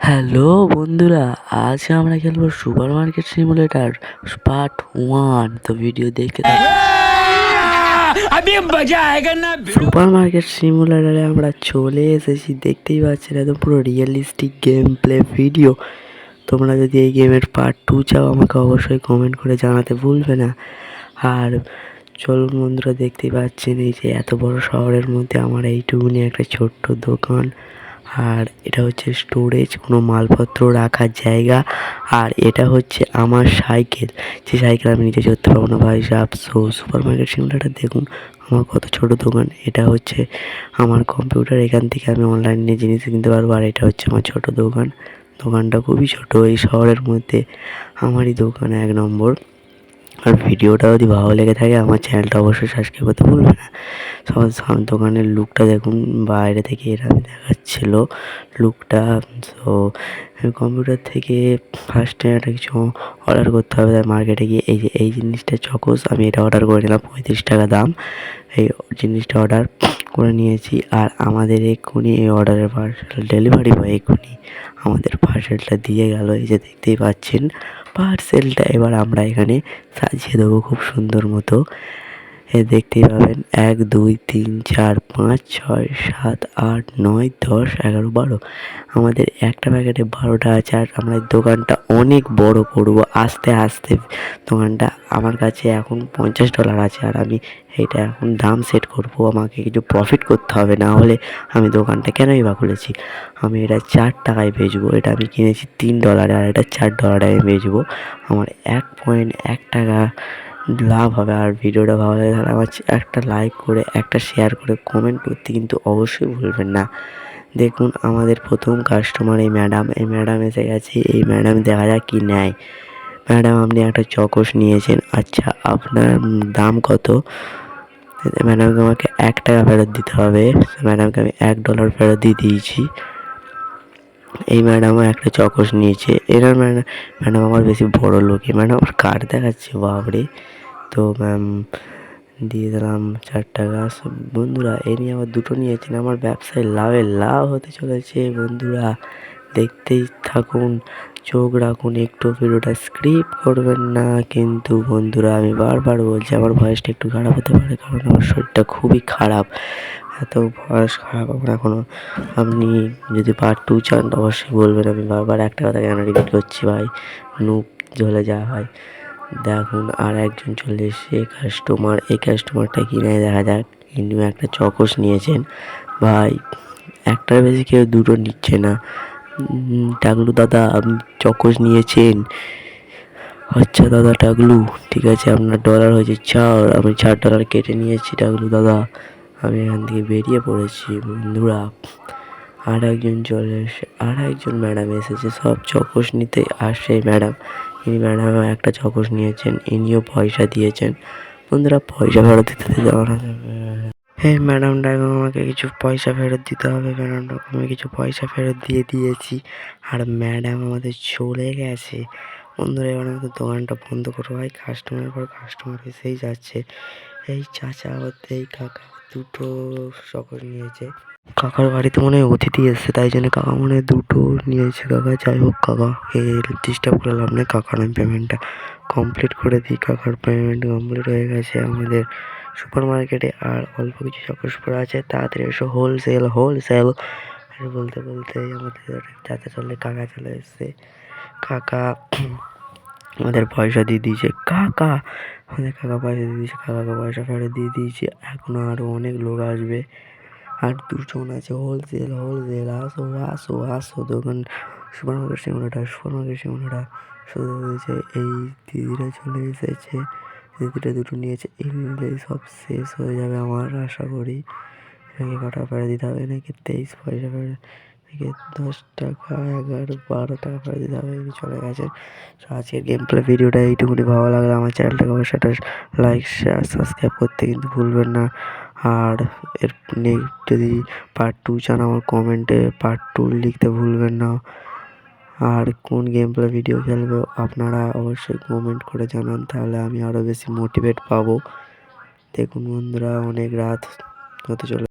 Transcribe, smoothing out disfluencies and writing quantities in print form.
Hello বন্ধুরা, আজ আমরা খেলবো সুপার মার্কেট সিমুলেটর পার্ট 1। তো ভিডিও দেখতে সুপার মার্কেট সিমুলেটরে আমরা চলে এসেছি। দেখতেই পাচ্ছেন একদম পুরো রিয়েলিস্টিক গেম প্লে ভিডিও। তোমরা যদি এই গেমের পার্ট 2 চাও আমাকে অবশ্যই কমেন্ট করে জানাতে ভুলবে না। আর চলুন বন্ধুরা, দেখতেই পাচ্ছেন এই যে এত বড় শহরের মধ্যে আমার এইটুকুনি একটা ছোট্ট দোকান। আর এটা হচ্ছে স্টোরেজ, কোনো মালপত্র রাখার জায়গা। আর এটা হচ্ছে আমার সাইকেল, যে সাইকেল আমি নিজে চড়তে পারবো না ভাই সাহেব। সুপার মার্কেট সিমুলেটর দেখুন আমার কত ছোট দোকান। এটা হচ্ছে আমার কম্পিউটার, এখান থেকে আমি অনলাইনে জিনিস কিনতে পারবো। আর এটা হচ্ছে আমার ছোট দোকান। দোকানটা খুবই ছোট, এই শহরের মধ্যে আমারই দোকান 1 নম্বর। আর ভিডিওটা যদি ভালো লেগে থাকে আমার চ্যানেলটা অবশ্যই সাবস্ক্রাইব করতে ভুলবে না। সবার দোকানের লুকটা দেখুন, বাইরে থেকে এরকম দেখাচ্ছিল লুকটা। তো কম্পিউটার থেকে ফার্স্টে একটা কিছু অর্ডার করতে হবে। তাই মার্কেটে গিয়ে এই যে এই জিনিসটা চকোস, আমি এটা অর্ডার করে নিলাম 35 টাকা দাম। এই জিনিসটা অর্ডার করে নিয়েছি। আর আমাদের এক্ষুনি এই অর্ডারের পার্সেল ডেলিভারি বয় এক্ষুনি আমাদের পার্সেলটা দিয়ে গেল। এই যে দেখতেই পাচ্ছেন পার্সেলটা। এবার আমরা এখানে সাজিয়ে দেবো খুব সুন্দর মতো। দেখতেই পাবেন 1 2 3 4 5 6 7 8 9 10 11 12। আমাদের একটা প্যাকেটে 12টা আছে। আর আমরা দোকানটা অনেক বড় করবো আস্তে আস্তে। দোকানটা আমার কাছে এখন $50 আছে। আর আমি এইটা এখন দাম সেট করব, আমাকে কিছু প্রফিট করতে হবে, না হলে আমি দোকানটা কেনই বা খুলেছি। আমি এটা 4 টাকায় বেচবো। এটা আমি কিনেছি $3 আর এটা $4 আমি বেচবো। আমার 1.1 টাকা লাভ হবে। আর ভিডিওটা ভালো লাগে তাহলে আমার একটা লাইক করে, একটা শেয়ার করে, কমেন্ট করতে কিন্তু অবশ্যই ভুলবেন না। দেখুন আমাদের প্রথম কাস্টমার এই ম্যাডাম এসে গেছে। এই ম্যাডাম দেখা যাক কি নেয়। ম্যাডাম আপনি একটা চকোস নিয়েছেন, আচ্ছা আপনার দাম কত? ম্যাডামকে আমাকে 1 টাকা ফেরত দিতে হবে। ম্যাডামকে আমি $1 ফেরত দিয়ে দিয়েছি। এই ম্যাডামও একটা চকোস নিয়েছে। এনার ম্যাডাম আমার বেশি বড় লোক। এই ম্যাডাম আমার কার্ড দেখাচ্ছে, বাপরে। তো ম্যাম দিয়ে দিলাম 4 টাকা। বন্ধুরা এ নিয়ে আবার 2টো নিয়েছেন। আমার ব্যবসায় লাভ হতে চলেছে বন্ধুরা, দেখতেই থাকুন, চোখ রাখুন একটু, ভিডিওটা স্ক্রিপ্ট করবেন না কিন্তু। বন্ধুরা আমি বারবার বলছি আমার ভয়েসটা একটু খারাপ হতে পারে, কারণ আমার শরীরটা খুবই খারাপ। এত ভয়েস খারাপ আমার এখনও। আপনি যদি পার্ট 2 চান অবশ্যই বলবেন। আমি বারবার একটা কথা কেন রিপিট করছি ভাই, নুব জ্বলে যাওয়া হয়। দেখুন আর একজন চলে এসছে কাস্টমার। এই কাস্টমারটা কিনে দেখা যাক। ইনি একটা চকোস নিয়েছেন ভাই, একটার বেশি কেউ 2টো নিচ্ছে না। টাগলু দাদা আপনি চকোস নিয়েছেন? আচ্ছা দাদা টাগলু, ঠিক আছে আপনার ডলার হয়েছে 4, আমি $4 কেটে নিয়েছি টাগলু দাদা। আমি এখান থেকে বেরিয়ে পড়েছি বন্ধুরা। আর একজন চলে এসে, আর একজন ম্যাডাম এসেছে সব চকোস নিতে। আর সেই ম্যাডাম, ইনি ম্যাডাম একটা চকোস নিয়েছেন, ইনিও পয়সা দিয়েছেন। বন্ধুরা পয়সা ফেরত দিতে দেওয়া না। হ্যাঁ ম্যাডামটা আমাকে কিছু পয়সা ফেরত দিতে হবে। ম্যাডামটাকে আমি কিছু পয়সা ফেরত দিয়ে দিয়েছি। আর ম্যাডাম আমাদের চলে গেছে। বন্ধুরা এবার আমাদের দোকানটা বন্ধ করবো ভাই, কাস্টমারের পর কাস্টমার এসেই যাচ্ছে। এই চাচা এই কাকা 2টো চকোস নিয়েছে। কাকার বাড়িতে মনে হয় অতিথি এসছে, তাই জন্য কাকা মনে হয় 2টো নিয়েছে। কাকা যাই হোক, কাকাকে ডিস্টার্ব করে লাভ নেই। কাকার আমি পেমেন্টটা কমপ্লিট করে দিই। কাকার পেমেন্ট কমপ্লিট হয়ে গেছে আমাদের সুপার মার্কেটে। আর অল্প কিছু চকোস পড়ে আছে, তাড়াতাড়ি এসো হোলসেল। আর বলতে আমাদের চাচা চলে, কাকা চলে এসছে। কাকা আমাদের পয়সা দিয়ে দিয়েছে। আমাদের কাকা পয়সা দিয়ে দিয়েছে, কাকাকে পয়সা ফেরত দিয়ে দিয়েছি। এখনও আরও অনেক লোক আসবে। আর 2জন আছে হোলসেল। আসো দোকান সুপার মার্কেট সিমুলেটর শুরু হয়েছে। এই দিদিরা চলে এসেছে, দিদিরা 2টো নিয়েছে। এই নিলেই সব শেষ হয়ে যাবে আমার আশা করি। এনাকে কটা ফেরত দিতে হবে, নাকি 23 পয়সা ফেরত, নাকি 10 টাকা 11 12 টাকা ফেরত দিতে হবে। ইনি চলে গেছেন। আজকের গেম প্লে ভিডিওটা এইটুকুনি। ভালো লাগলে আমার চ্যানেলটাকে অবশ্যই লাইক শেয়ার সাবস্ক্রাইব করতে কিন্তু ভুলবেন না। আর এর যদি পার্ট 2 চান আমার কমেন্টে পার্ট 2 লিখতে ভুলবেন না। আর কোন গেম প্লে ভিডিও খেলবে আপনারা অবশ্যই কমেন্ট করে জানান, তাহলে আমি আরও বেশি মোটিভেট পাবো। দেখুন বন্ধুরা অনেক রাত হতে চলে।